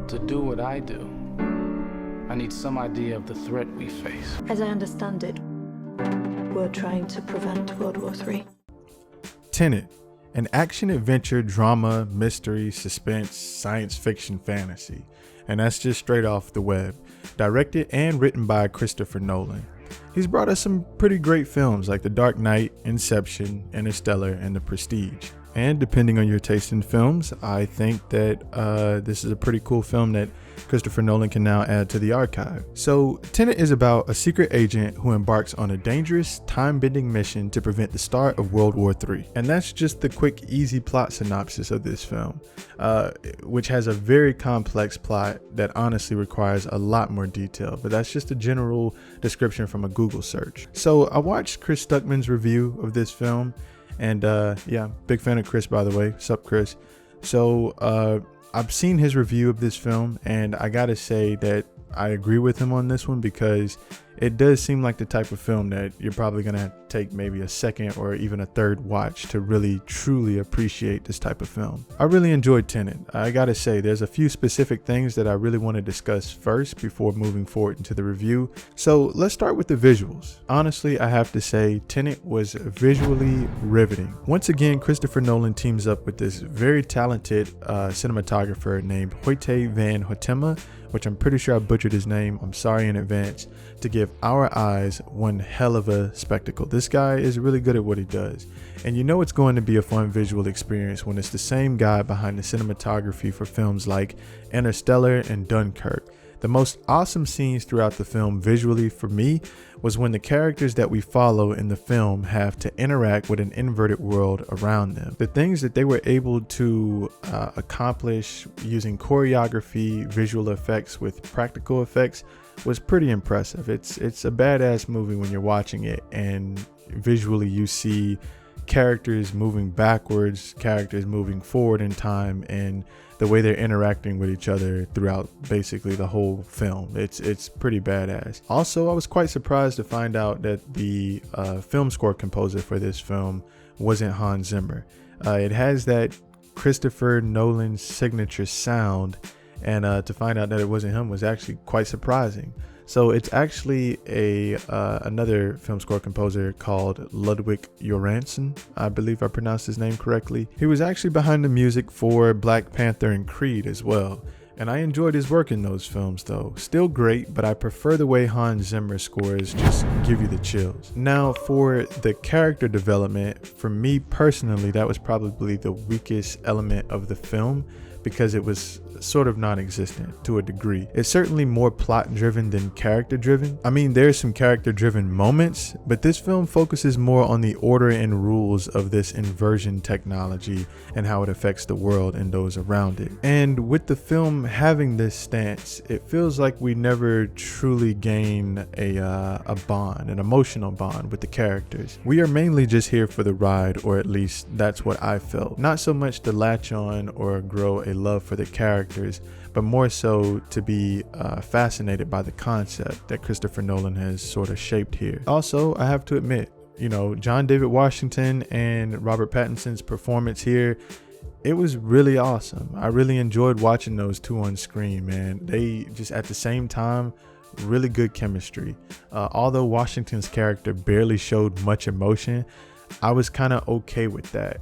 To do what I do, I need some idea of the threat we face. As I understand it, we're trying to prevent World War III. Tenet, an action-adventure, drama, mystery, suspense, science fiction fantasy. And that's just straight off the web. Directed and written by Christopher Nolan. He's brought us some pretty great films like The Dark Knight, Inception, Interstellar, and The Prestige. And depending on your taste in films, I think that this is a pretty cool film that Christopher Nolan can now add to the archive. So Tenet is about a secret agent who embarks on a dangerous, time-bending mission to prevent the start of World War III. And that's just the quick, easy plot synopsis of this film, which has a very complex plot that honestly requires a lot more detail, but that's just a general description from a Google search. So I watched Chris Stuckman's review of this film, and yeah, big fan of Chris, by the way. Sup, Chris? So I've seen his review of this film, and I gotta say that I agree with him on this one because it does seem like the type of film that you're probably gonna have to take maybe a second or even a third watch to really truly appreciate this type of film. I really enjoyed Tenet. I gotta say there's a few specific things that I really want to discuss first before moving forward into the review. So let's start with the visuals. Honestly, I have to say Tenet was visually riveting. Once again, Christopher Nolan teams up with this very talented cinematographer named Hoyte van Hoytema, which I'm pretty sure I butchered his name. I'm sorry in advance, to give our eyes one hell of a spectacle. This guy is really good at what he does. And you know it's going to be a fun visual experience when it's the same guy behind the cinematography for films like Interstellar and Dunkirk. The most awesome scenes throughout the film visually for me was when the characters that we follow in the film have to interact with an inverted world around them. The things that they were able to accomplish using choreography, visual effects with practical effects was pretty impressive. It's a badass movie when you're watching it, and visually you see characters moving backwards, characters moving forward in time, and the way they're interacting with each other throughout basically the whole film. It's pretty badass. Also, I was quite surprised to find out that the film score composer for this film wasn't Hans Zimmer. It has that Christopher Nolan signature sound, and to find out that it wasn't him was actually quite surprising. So it's actually another film score composer called Ludwig Göransson. I believe I pronounced his name correctly. He was actually behind the music for Black Panther and Creed as well. And I enjoyed his work in those films though. Still great, but I prefer the way Hans Zimmer scores just give you the chills. Now for the character development, for me personally, that was probably the weakest element of the film, because it was sort of non-existent to a degree. It's certainly more plot driven than character driven. I mean, there's some character driven moments, but this film focuses more on the order and rules of this inversion technology and how it affects the world and those around it. And with the film having this stance, it feels like we never truly gain a bond, an emotional bond with the characters. We are mainly just here for the ride, or at least that's what I felt. Not so much to latch on or grow a love for the characters, but more so to be fascinated by the concept that Christopher Nolan has sort of shaped here. Also, I have to admit, you know, John David Washington and Robert Pattinson's performance here, it was really awesome. I really enjoyed watching those two on screen, man. They just at the same time, really good chemistry. Although Washington's character barely showed much emotion, I was kind of okay with that.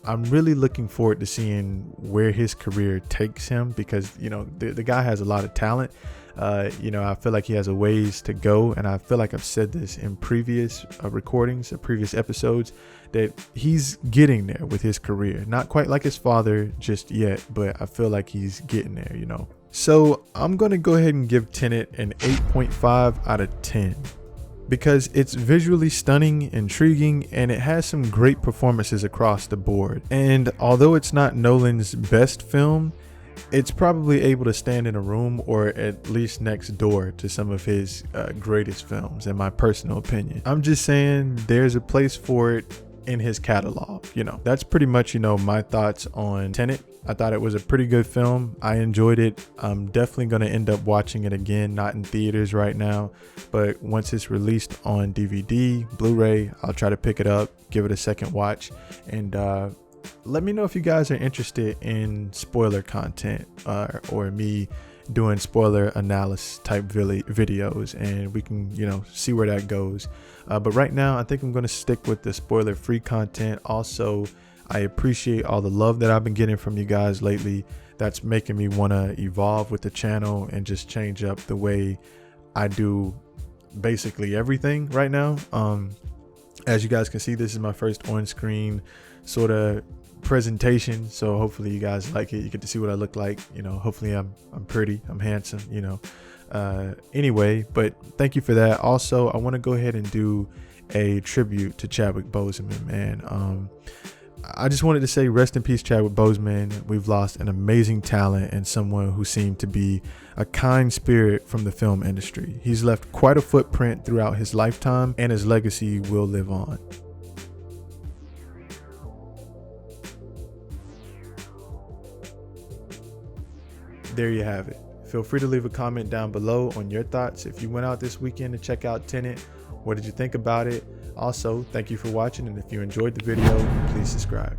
I'm really looking forward to seeing where his career takes him, because, you know, the guy has a lot of talent. You know, I feel like he has a ways to go, and I feel like I've said this in previous recordings of previous episodes, that he's getting there with his career. Not quite like his father just yet, but I feel like he's getting there, you know. So I'm going to go ahead and give Tenet an 8.5 out of 10. Because it's visually stunning, intriguing, and it has some great performances across the board. And although it's not Nolan's best film, it's probably able to stand in a room or at least next door to some of his greatest films, in my personal opinion. I'm just saying there's a place for it in his catalog. You know, that's pretty much, you know, my thoughts on Tenet. I thought it was a pretty good film. I enjoyed it. I'm definitely going to end up watching it again, not in theaters right now, but once it's released on DVD, Blu-ray, I'll try to pick it up, give it a second watch, and let me know if you guys are interested in spoiler content or me doing spoiler analysis type videos, and we can, see where that goes. But right now, I think I'm going to stick with the spoiler free content. Also, I appreciate all the love that I've been getting from you guys lately. That's making me want to evolve with the channel and just change up the way I do basically everything right now. As you guys can see, this is my first on-screen sort of presentation, so hopefully you guys like it. You get to see what I look like. Hopefully I'm pretty, I'm handsome, anyway, but thank you for that. Also, I want to go ahead and do a tribute to Chadwick Boseman, man. I just wanted to say rest in peace, Chadwick Boseman. We've lost an amazing talent and someone who seemed to be a kind spirit from the film industry. He's left quite a footprint throughout his lifetime, and his legacy will live on. There you have it. Feel free to leave a comment down below on your thoughts. If you went out this weekend to check out Tenet, what did you think about it? Also, thank you for watching, and if you enjoyed the video, please subscribe.